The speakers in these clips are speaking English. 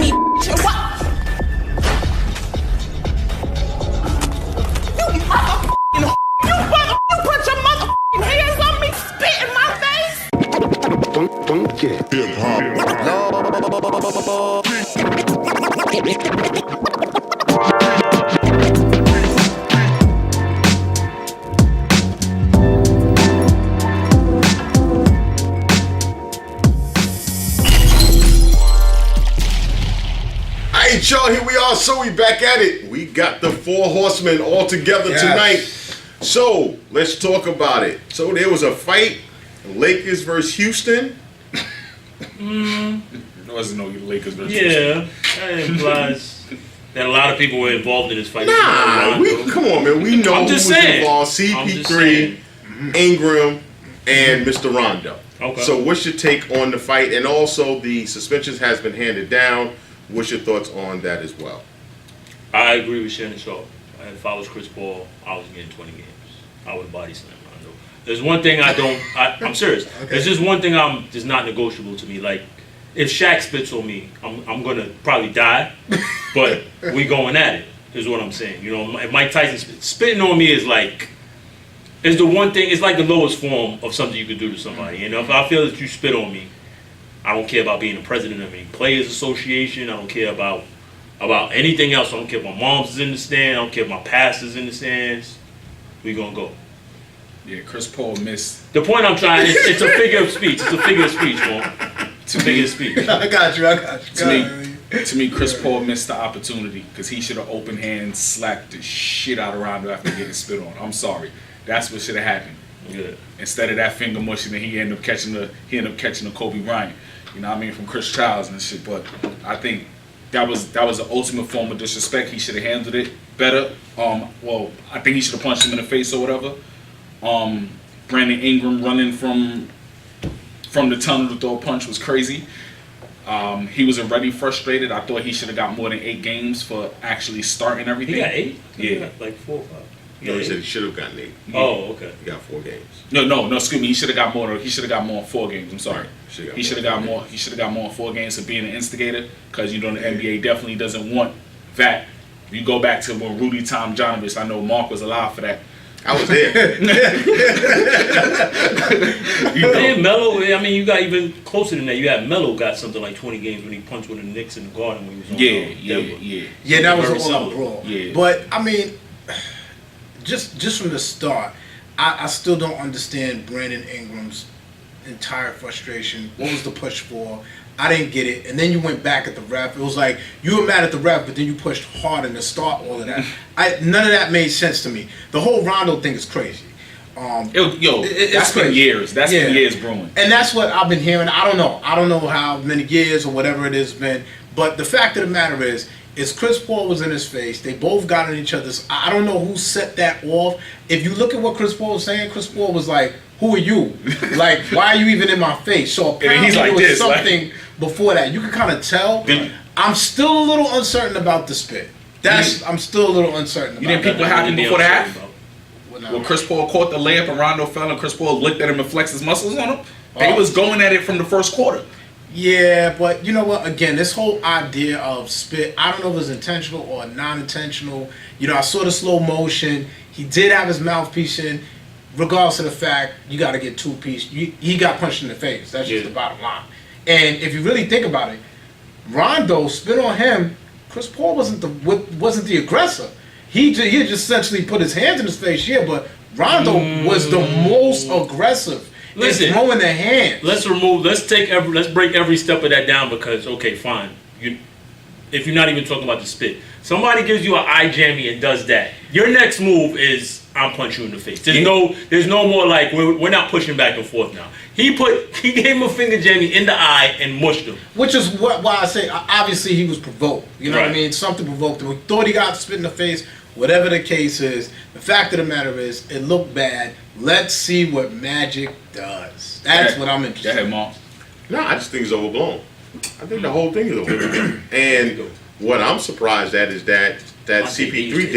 me, bitch. What? You motherfucking hoe. You put your motherfucking hands on me, spit in my face. Funky. Alright, y'all, here we are. So we back at it. We got the four horsemen all together tonight. So let's talk about it. So there was a fight, Lakers versus Houston. There wasn't no Lakers versus Houston. Yeah, that implies that a lot of people were involved in this fight. Nah, come on, man. We know I'm who just was saying. involved. CP3, Ingram, and Mr. Rondo. Okay. So what's your take on the fight? And also the suspensions has been handed down. What's your thoughts on that as well? I agree with Shannon Sharp. If I was Chris Paul, I was getting 20 games. I would body slam Rondo. There's one thing I'm serious. Okay. There's just one thing just not negotiable to me. Like, if Shaq spits on me, I'm gonna probably die. But we going at it, is what I'm saying. You know, if Mike Tyson spitting on me is the one thing. It's like the lowest form of something you could do to somebody. And if I feel that you spit on me, I don't care about being the president of any players association. I don't care about anything else. I don't care if my mom's is in the stand. I don't care if my pastor's in the stands. We gonna go. Yeah, Chris Paul missed. The point I'm trying is it's a figure of speech. It's a figure of speech, man. It's a figure of speech. I got you. To me, Chris Paul missed the opportunity because he should have open hands, slapped the shit out of Rondo after getting spit on. I'm sorry, that's what should have happened. Yeah. Instead of that finger mushing, and he ended up catching the Kobe Bryant. You know what I mean, from Chris Childs and shit. But I think that was the ultimate form of disrespect. He should have handled it better. Well, I think he should have punched him in the face or whatever. Brandon Ingram running from the tunnel to throw a punch was crazy. He was already frustrated. I thought he should have got more than 8 games for actually starting everything. He got 8? Yeah. He got like 4 or 5. No, he said he should have gotten 8. Oh, okay. He got 4 games. No. Excuse me. He should have got more. He should have got more in 4 games. I'm sorry. He should have got more. He should have got more in 4 games for being an instigator. Because you know the NBA definitely doesn't want that. You go back to when Rudy Tomjanovich. I know Marc was alive for that. I was there. Melo, I mean, you got even closer than that. You had Melo got something like 20 games when he punched with the Knicks in the Garden when he was on Denver. Yeah, that was Very a all brawl. Yeah. But I mean, just from the start, I still don't understand Brandon Ingram's entire frustration. What was the push for? I didn't get it. And then you went back at the ref. It was like you were mad at the ref, but then you pushed hard in to start all of that. None of that made sense to me. The whole Rondo thing is crazy. It's been years. That's been years brewing. And that's what I've been hearing. I don't know how many years or whatever it has been. But the fact of the matter is Chris Paul was in his face. They both got in each other's. I don't know who set that off. If you look at what Chris Paul was saying, Chris Paul was like, "Who are you? Like, why are you even in my face?" So apparently he's like there was this, something before that. You can kind of tell. I'm still a little uncertain about the spit. I'm still a little uncertain about You didn't that. people happen before the half? Well, When Chris Paul caught the layup and Rondo fell and Chris Paul looked at him and flexed his muscles on him? They was going at it from the first quarter. Yeah, but you know what? Again, this whole idea of spit, I don't know if it was intentional or non-intentional. You know, I saw the slow motion. He did have his mouthpiece in. Regardless of the fact, you got to get 2-piece. He got punched in the face. That's just the bottom line. And if you really think about it, Rondo spit on him. Chris Paul wasn't the aggressor. He just essentially put his hands in his face. Yeah, but Rondo was the most aggressive. Listen, throwing their hands. Let's break every step of that down because okay, fine. If you're not even talking about the spit, somebody gives you an eye jammy and does that. Your next move is I'm punching you in the face. There's no more like we're not pushing back and forth now. He gave him a finger jammy in the eye and mushed him. Which is why I say obviously he was provoked. You know what I Right. mean? Something provoked him. We thought he got spit in the face. Whatever the case is, the fact of the matter is, it looked bad. Let's see what Magic does. That's what I'm interested in. Go ahead, Marc. No, I just think it's overblown. I think the whole thing is overblown. And what I'm surprised at is that CP3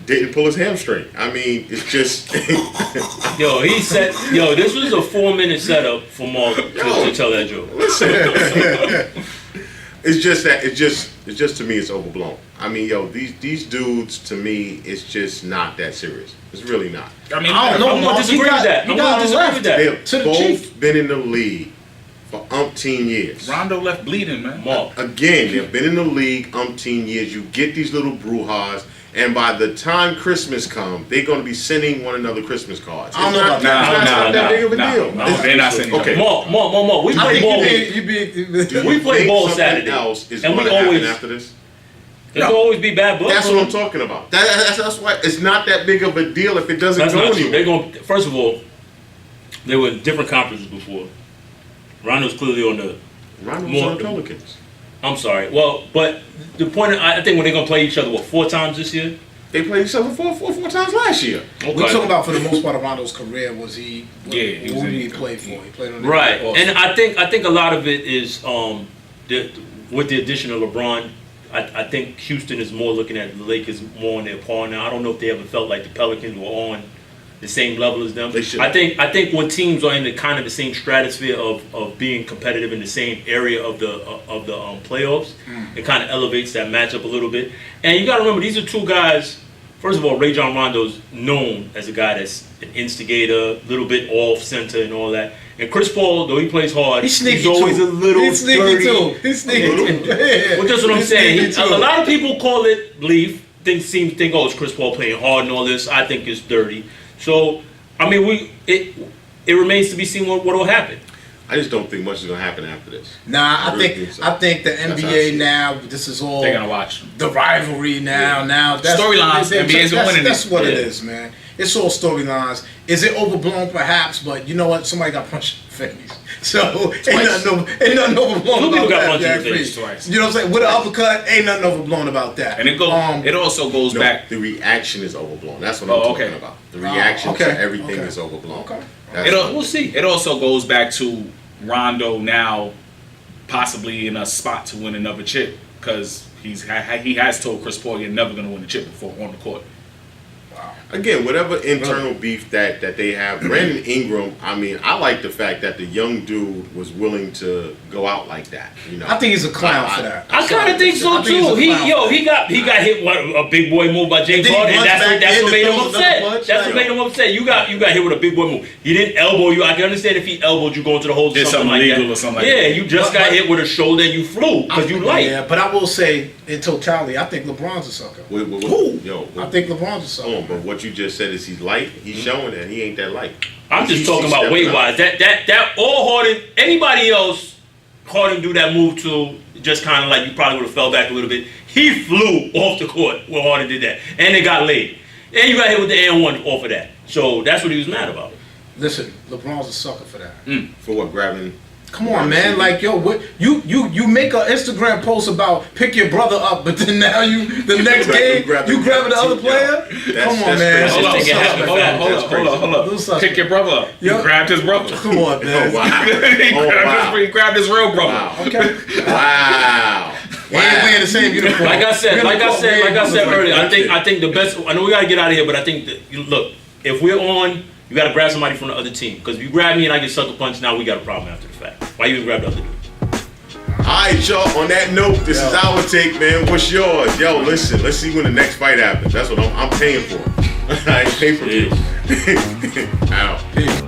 didn't pull his hamstring. I mean, it's just This was a 4-minute setup for Marc to tell that joke. Listen, It's just that it's just to me it's overblown. I mean, yo, these dudes to me it's just not that serious. It's really not. I mean, I don't know. I'm going to disagree with that. I'm going to disagree with that. They've To the both Chief. been in the league for umpteen years. Rondo left bleeding, man. Marc. Again, they've been in the league umpteen years. You get these little brouhahas, and by the time Christmas comes, they're going to be sending one another Christmas cards. I don't know about It's not that big of a deal. No, they're not saying Okay. Marc. We I play think ball. Do you We play think ball something Saturday, else is and going we to happen always- after this? There'll always be bad blood. That's what I'm talking about. That's why it's not that big of a deal if it doesn't That's go not true. anywhere. They're going. First of all, they were in different conferences before. Rondo's clearly on the. Rondo was More- on the Pelicans. I'm sorry. Well, but the point, I think when they're going to play each other, 4 times this year? They played each other four times last year. Okay. We're talking about for the most part of Rondo's career. Was he? Yeah, he was who in- did he play for? He played on the Right, Boston. and I think a lot of it is with the addition of LeBron. I think Houston is more looking at the Lakers more on their par now. I don't know if they ever felt like the Pelicans were on the same level as them. They should. I think when teams are in the kind of the same stratosphere of being competitive in the same area of the playoffs, it kind of elevates that matchup a little bit. And you got to remember, these are two guys. First of all, Rajon Rondo's known as a guy that's an instigator, a little bit off center and all that. And Chris Paul, though he plays hard, He's sneaky always too. a little He's sneaky dirty. too. He's sneaky too. Well, that's what I'm He's saying. sneaky too. A lot of people call it belief. Think, oh, it's Chris Paul playing hard and all this. I think it's dirty. So, I mean, it remains to be seen what will happen. I just don't think much is going to happen after this. Nah, really so. I think the That's how I see NBA it. now. This is all They're gonna watch them. the rivalry now. Now that's Storylines, they- NBA's that's- winning That's it. what it Yeah. is, man. It's all storylines. Is it overblown, perhaps? But you know what? Somebody got punched in the face. So ain't nothing overblown Two people about got that. punched in the Jack face Free. twice. You know what I'm saying? With an uppercut, ain't nothing overblown about that. And it also goes No, back. the reaction is overblown. That's what Oh, I'm talking okay. about. The reaction okay, to everything okay. is overblown. Okay. That's We'll see. It also goes back to Rondo now possibly in a spot to win another chip because he has told Chris Paul you're never going to win a chip before on the court. Again, whatever internal beef that they have, Brandon Ingram, I mean, I like the fact that the young dude was willing to go out like that. You know, I think he's a clown for that. I kind of think so I think he's too. a clown. He got hit with a big boy move by James And then he Harden, and runs back that's in what to made him throw another upset. punch. That's what made him upset. You got hit with a big boy move. He didn't elbow you. I can understand if he elbowed you going to the hole, Did something something like illegal that. or something like Yeah, that. you just got hit with a shoulder and you flew because you light. Yeah, but I will say, in totality, I think LeBron's a sucker. I think LeBron's a sucker. Hold on, but what you just said is he's light. He's showing that he ain't that light. I'm just He's talking about stepping weight up. wise. That all Harden, anybody else, Harden do that move to just kind of like you probably would have fell back a little bit. He flew off the court when Harden did that, and it got laid. And you got hit with the and-1 off of that. So that's what he was mad about. Listen, LeBron's a sucker for that. For what, grabbing? Come on, man. Like, yo, what you make an Instagram post about pick your brother up, but then now the next game you grabbing the other player? Come on, man. crazy. Hold on, Just think it happened hold up. Little suspect. Pick your brother up. He Yo. grabbed his brother. Come on, man. Oh, wow. He grabbed his real brother. Wow. Okay. Wow. We ain't wearing the same uniform. Like I said earlier, That's I think the best. I know we gotta get out of here, but I think that look, if we're on, you gotta grab somebody from the other team. Because if you grab me and I get sucker punched, now we got a problem after the fact. Why you even grab the other dude? Alright, y'all, on that note, this is our take, man. What's yours? Yo, listen, let's see when the next fight happens. That's what I'm paying for. I ain't pay for you. Out. Peace.